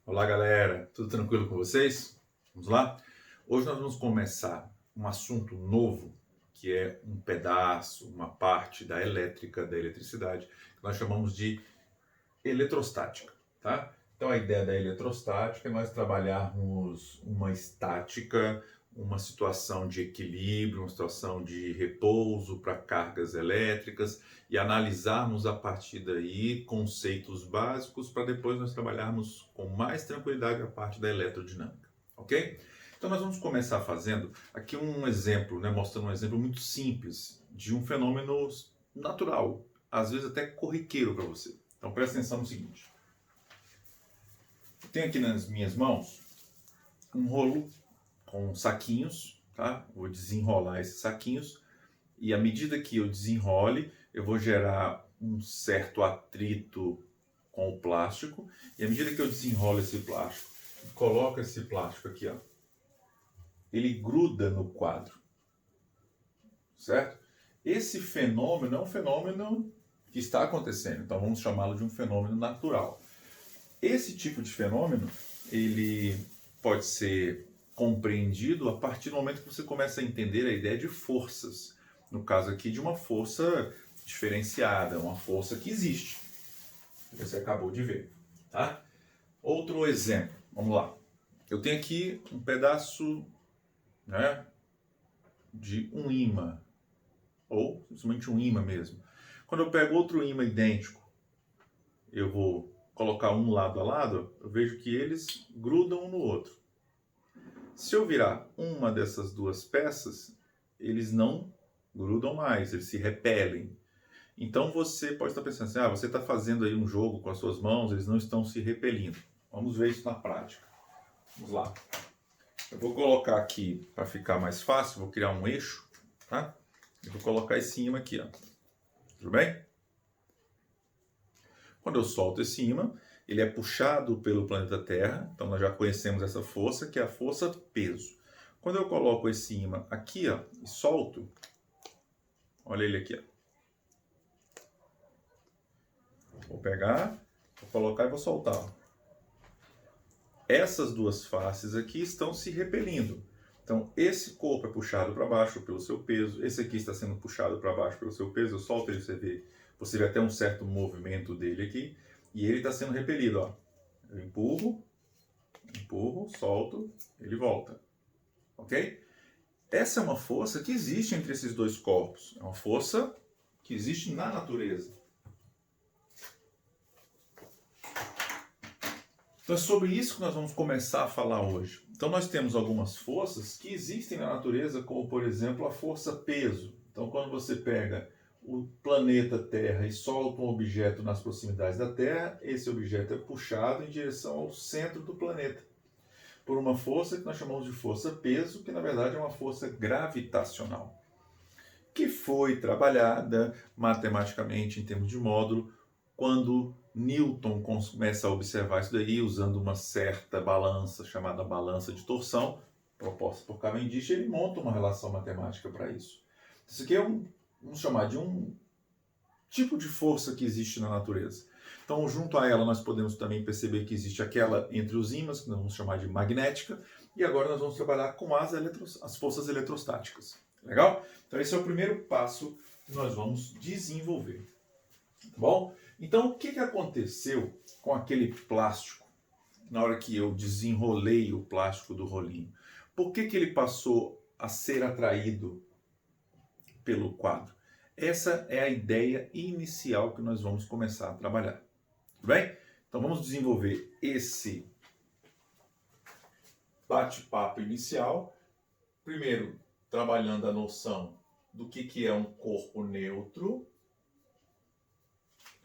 Olá, galera, tudo tranquilo com vocês? Vamos lá? Hoje nós vamos começar um assunto novo, que é um pedaço, uma parte da elétrica, da eletricidade, que nós chamamos de eletrostática, tá? Então a ideia da eletrostática é nós trabalharmos uma estática, uma situação de equilíbrio, uma situação de repouso para cargas elétricas e analisarmos a partir daí conceitos básicos para depois nós trabalharmos com mais tranquilidade a parte da eletrodinâmica, ok? Então nós vamos começar fazendo aqui um exemplo, né, mostrando um exemplo muito simples de um fenômeno natural, às vezes até corriqueiro para você. Então presta atenção no seguinte. Eu tenho aqui nas minhas mãos um rolo com saquinhos, tá? Vou desenrolar esses saquinhos e à medida que eu desenrole, eu vou gerar um certo atrito com o plástico e à medida que eu desenrolo esse plástico, coloco esse plástico aqui, ó, ele gruda no quadro, certo? Esse fenômeno é um fenômeno que está acontecendo, então vamos chamá-lo de um fenômeno natural. Esse tipo de fenômeno, ele pode ser compreendido a partir do momento que você começa a entender a ideia de forças. No caso aqui, de uma força diferenciada, uma força que existe. Você acabou de ver, tá? Outro exemplo, vamos lá. Eu tenho aqui um pedaço, né, de um ímã, ou simplesmente um ímã mesmo. Quando eu pego outro ímã idêntico, eu vou colocar um lado a lado, eu vejo que eles grudam um no outro. Se eu virar uma dessas duas peças, eles não grudam mais, eles se repelem. Então você pode estar pensando assim, você está fazendo aí um jogo com as suas mãos, eles não estão se repelindo. Vamos ver isso na prática. Vamos lá. Eu vou colocar aqui, para ficar mais fácil, vou criar um eixo, tá? Eu vou colocar esse ímã aqui, ó. Tudo bem? Quando eu solto esse ímã, ele é puxado pelo planeta Terra, então nós já conhecemos essa força, que é a força peso. Quando eu coloco esse ímã aqui, ó, e solto, olha ele aqui, ó. Vou pegar, vou colocar e vou soltar. Essas duas faces aqui estão se repelindo. Então, esse corpo é puxado para baixo pelo seu peso, esse aqui está sendo puxado para baixo pelo seu peso, eu solto ele, você vê até um certo movimento dele aqui, e ele está sendo repelido, ó. Eu empurro, solto, ele volta. Ok? Essa é uma força que existe entre esses dois corpos. É uma força que existe na natureza. Então é sobre isso que nós vamos começar a falar hoje. Então nós temos algumas forças que existem na natureza, como por exemplo a força peso. Então quando você pega o planeta Terra e solta um objeto nas proximidades da Terra, esse objeto é puxado em direção ao centro do planeta por uma força que nós chamamos de força peso, que na verdade é uma força gravitacional, que foi trabalhada matematicamente em termos de módulo quando Newton começa a observar isso daí usando uma certa balança chamada balança de torção, proposta por Cavendish, ele monta uma relação matemática para isso. Isso aqui é vamos chamar de um tipo de força que existe na natureza. Então, junto a ela, nós podemos também perceber que existe aquela entre os ímãs, que nós vamos chamar de magnética, e agora nós vamos trabalhar com as forças eletrostáticas. Legal? Então, esse é o primeiro passo que nós vamos desenvolver. Tá bom? Então, o que aconteceu com aquele plástico na hora que eu desenrolei o plástico do rolinho? Por que ele passou a ser atraído pelo quadro? Essa é a ideia inicial que nós vamos começar a trabalhar. Tudo bem? Então vamos desenvolver esse bate-papo inicial. Primeiro, trabalhando a noção do que é um corpo neutro.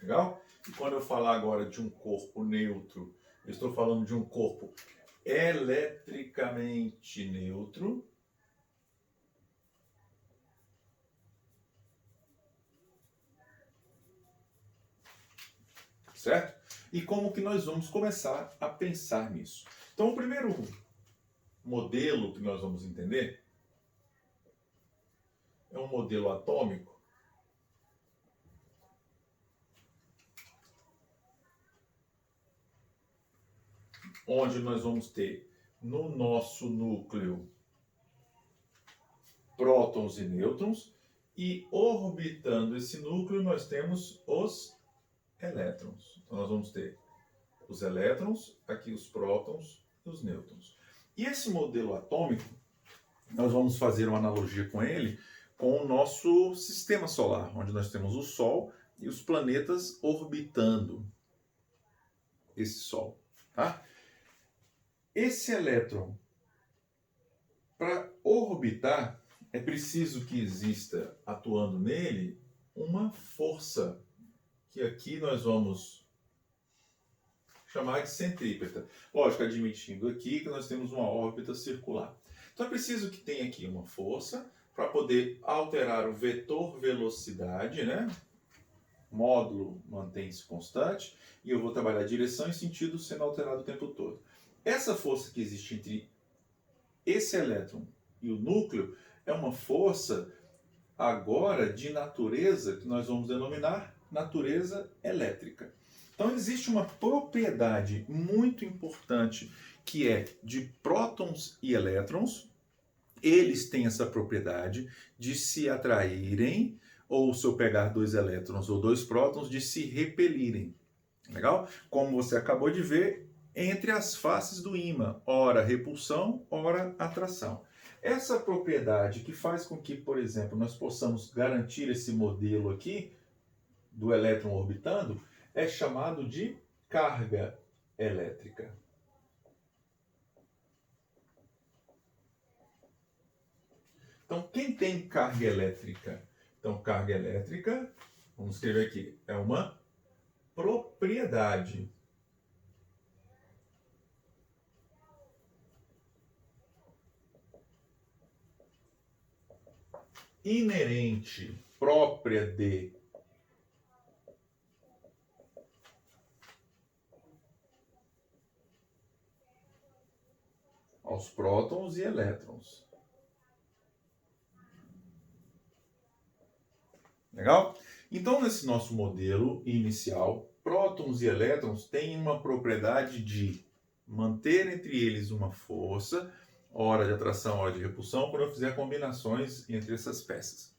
Legal? E quando eu falar agora de um corpo neutro, eu estou falando de um corpo eletricamente neutro. Certo? E como que nós vamos começar a pensar nisso? Então, o primeiro modelo que nós vamos entender é um modelo atômico. onde nós vamos ter no nosso núcleo prótons e nêutrons, e orbitando esse núcleo nós temos os elétrons. Então nós vamos ter os elétrons, aqui os prótons e os nêutrons. E esse modelo atômico, nós vamos fazer uma analogia com ele, com o nosso sistema solar, onde nós temos o Sol e os planetas orbitando esse Sol. Tá? Esse elétron, para orbitar, é preciso que exista atuando nele uma força, que aqui nós vamos chamar de centrípeta. Lógico, admitindo aqui que nós temos uma órbita circular. Então é preciso que tenha aqui uma força para poder alterar o vetor velocidade, né? O módulo mantém-se constante e eu vou trabalhar direção e sentido sendo alterado o tempo todo. Essa força que existe entre esse elétron e o núcleo é uma força agora de natureza que nós vamos denominar natureza elétrica. Então existe uma propriedade muito importante que é de prótons e elétrons. Eles têm essa propriedade de se atraírem, ou se eu pegar 2 elétrons ou 2 prótons, de se repelirem. Legal? Como você acabou de ver, entre as faces do ímã, ora repulsão, ora atração. Essa propriedade que faz com que, por exemplo, nós possamos garantir esse modelo aqui do elétron orbitando é chamado de carga elétrica. Então, quem tem carga elétrica? Então, carga elétrica, vamos escrever aqui, é uma propriedade. Inerente, própria de aos prótons e elétrons. Legal? Então, nesse nosso modelo inicial, prótons e elétrons têm uma propriedade de manter entre eles uma força, ora de atração, ora de repulsão, quando eu fizer combinações entre essas peças.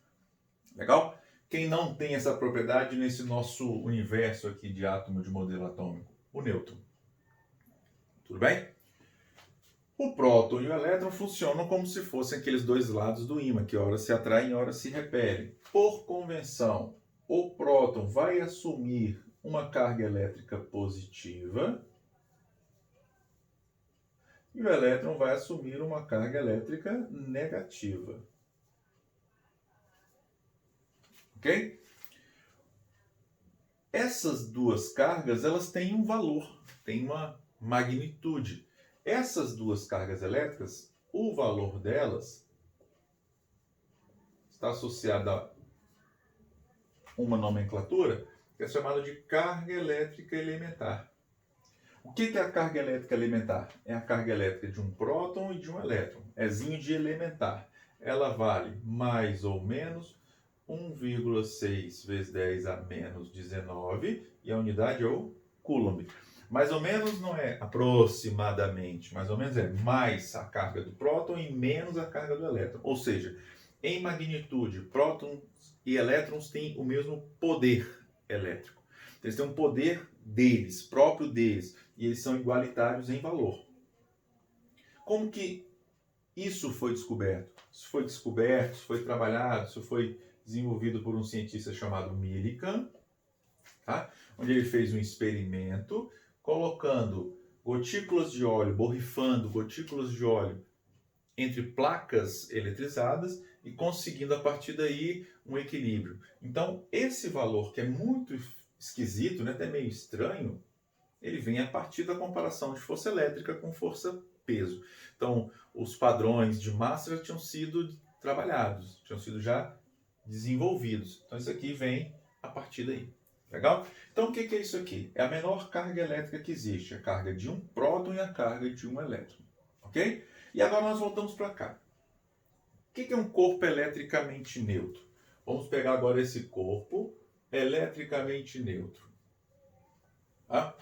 Legal? Quem não tem essa propriedade nesse nosso universo aqui de átomo de modelo atômico? O nêutron. Tudo bem? O próton e o elétron funcionam como se fossem aqueles 2 lados do ímã, que ora se atraem, ora se repelem. Por convenção, o próton vai assumir uma carga elétrica positiva e o elétron vai assumir uma carga elétrica negativa. Ok? Essas 2 cargas, elas têm um valor, têm uma magnitude. Essas 2 cargas elétricas, o valor delas está associado a uma nomenclatura que é chamada de carga elétrica elementar. O que é a carga elétrica elementar? É a carga elétrica de um próton e de um elétron. Ezinho de elementar. Ela vale mais ou menos 1,6 vezes 10 a menos 19 e a unidade é o Coulomb. Mais ou menos não é aproximadamente, mais ou menos é mais a carga do próton e menos a carga do elétron. Ou seja, em magnitude, prótons e elétrons têm o mesmo poder elétrico. Eles têm um poder deles, próprio deles, e eles são igualitários em valor. Como que isso foi descoberto? Isso foi descoberto, isso foi trabalhado, isso foi desenvolvido por um cientista chamado Millikan, tá? Onde ele fez um experimento colocando gotículas de óleo, borrifando gotículas de óleo entre placas eletrizadas e conseguindo a partir daí um equilíbrio. Então, esse valor que é muito esquisito, né, até meio estranho, ele vem a partir da comparação de força elétrica com força-peso. Então, os padrões de massa já tinham sido trabalhados, tinham sido já desenvolvidos. Então, isso aqui vem a partir daí. Legal? Então, o que é isso aqui? É a menor carga elétrica que existe, a carga de um próton e a carga de um elétron. Ok? E agora nós voltamos para cá. O que é um corpo eletricamente neutro? Vamos pegar agora esse corpo eletricamente neutro. Tá?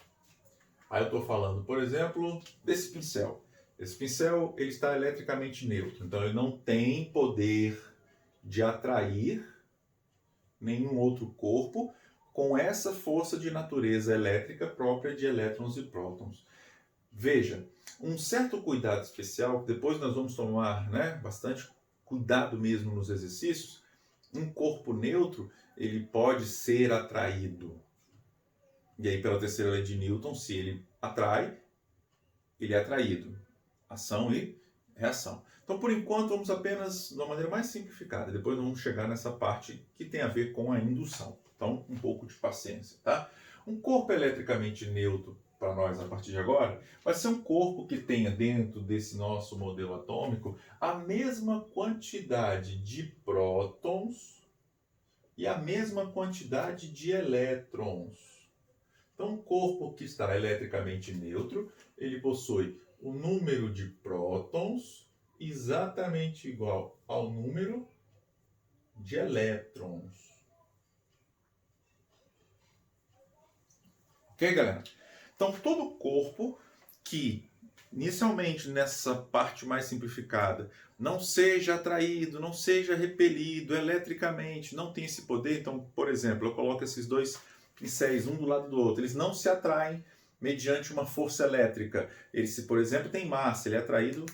Aí eu estou falando, por exemplo, desse pincel. Esse pincel ele está eletricamente neutro, então ele não tem poder de atrair nenhum outro corpo com essa força de natureza elétrica própria de elétrons e prótons. Veja, um certo cuidado especial, depois nós vamos tomar, né, bastante cuidado mesmo nos exercícios. Um corpo neutro ele pode ser atraído. E aí, pela terceira lei de Newton, se ele atrai, ele é atraído. Ação e reação. Então, por enquanto, vamos apenas de uma maneira mais simplificada. Depois vamos chegar nessa parte que tem a ver com a indução. Então, um pouco de paciência, tá? Um corpo eletricamente neutro, para nós a partir de agora, vai ser um corpo que tenha dentro desse nosso modelo atômico a mesma quantidade de prótons e a mesma quantidade de elétrons. Então, um corpo que está eletricamente neutro, ele possui o número de prótons exatamente igual ao número de elétrons. Ok, galera? Então, todo corpo que, inicialmente, nessa parte mais simplificada, não seja atraído, não seja repelido eletricamente, não tem esse poder. Então, por exemplo, eu coloco esses dois pincéis um do lado do outro, eles não se atraem mediante uma força elétrica. Ele, se, por exemplo, tem massa, ele é atraído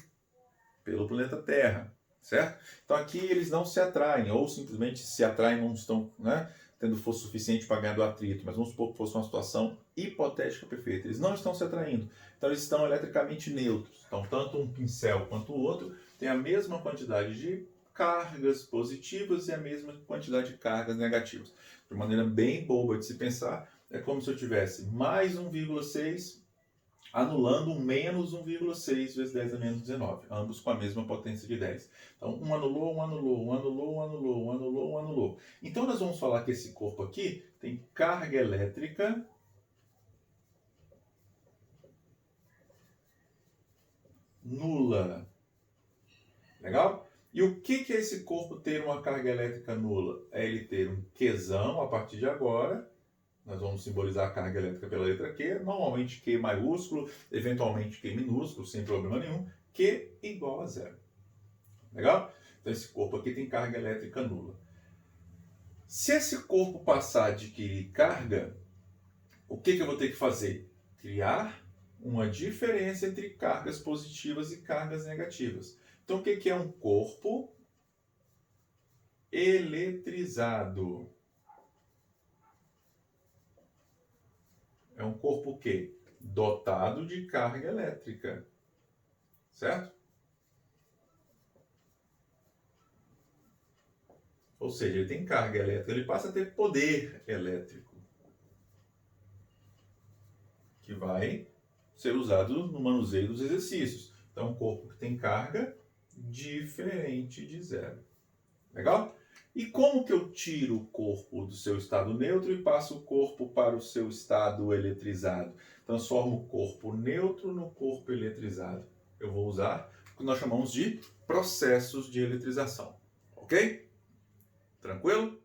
pelo planeta Terra, certo? Então aqui eles não se atraem, ou simplesmente se atraem, não estão, né, tendo força suficiente para ganhar do atrito, mas vamos supor que fosse uma situação hipotética perfeita. Eles não estão se atraindo, então eles estão eletricamente neutros. Então tanto um pincel quanto o outro tem a mesma quantidade de cargas positivas e a mesma quantidade de cargas negativas. De maneira bem boba de se pensar, é como se eu tivesse mais 1,6 anulando um menos 1,6 vezes 10 a menos 19, ambos com a mesma potência de 10. Então, um anulou, um anulou, um anulou, um anulou, um anulou, um anulou. Então, nós vamos falar que esse corpo aqui tem carga elétrica nula. Legal? E o que é esse corpo ter uma carga elétrica nula? É ele ter um Qzão a partir de agora. Nós vamos simbolizar a carga elétrica pela letra Q, normalmente Q maiúsculo, eventualmente Q minúsculo, sem problema nenhum, Q igual a zero. Legal? Então esse corpo aqui tem carga elétrica nula. Se esse corpo passar a adquirir carga, o que eu vou ter que fazer? Criar uma diferença entre cargas positivas e cargas negativas. Então o que é um corpo eletrizado? É um corpo o quê? Dotado de carga elétrica. Certo? Ou seja, ele tem carga elétrica, ele passa a ter poder elétrico. Que vai ser usado no manuseio dos exercícios. Então, um corpo que tem carga diferente de zero. Legal? E como que eu tiro o corpo do seu estado neutro e passo o corpo para o seu estado eletrizado? Transformo o corpo neutro no corpo eletrizado. Eu vou usar o que nós chamamos de processos de eletrização. Ok? Tranquilo?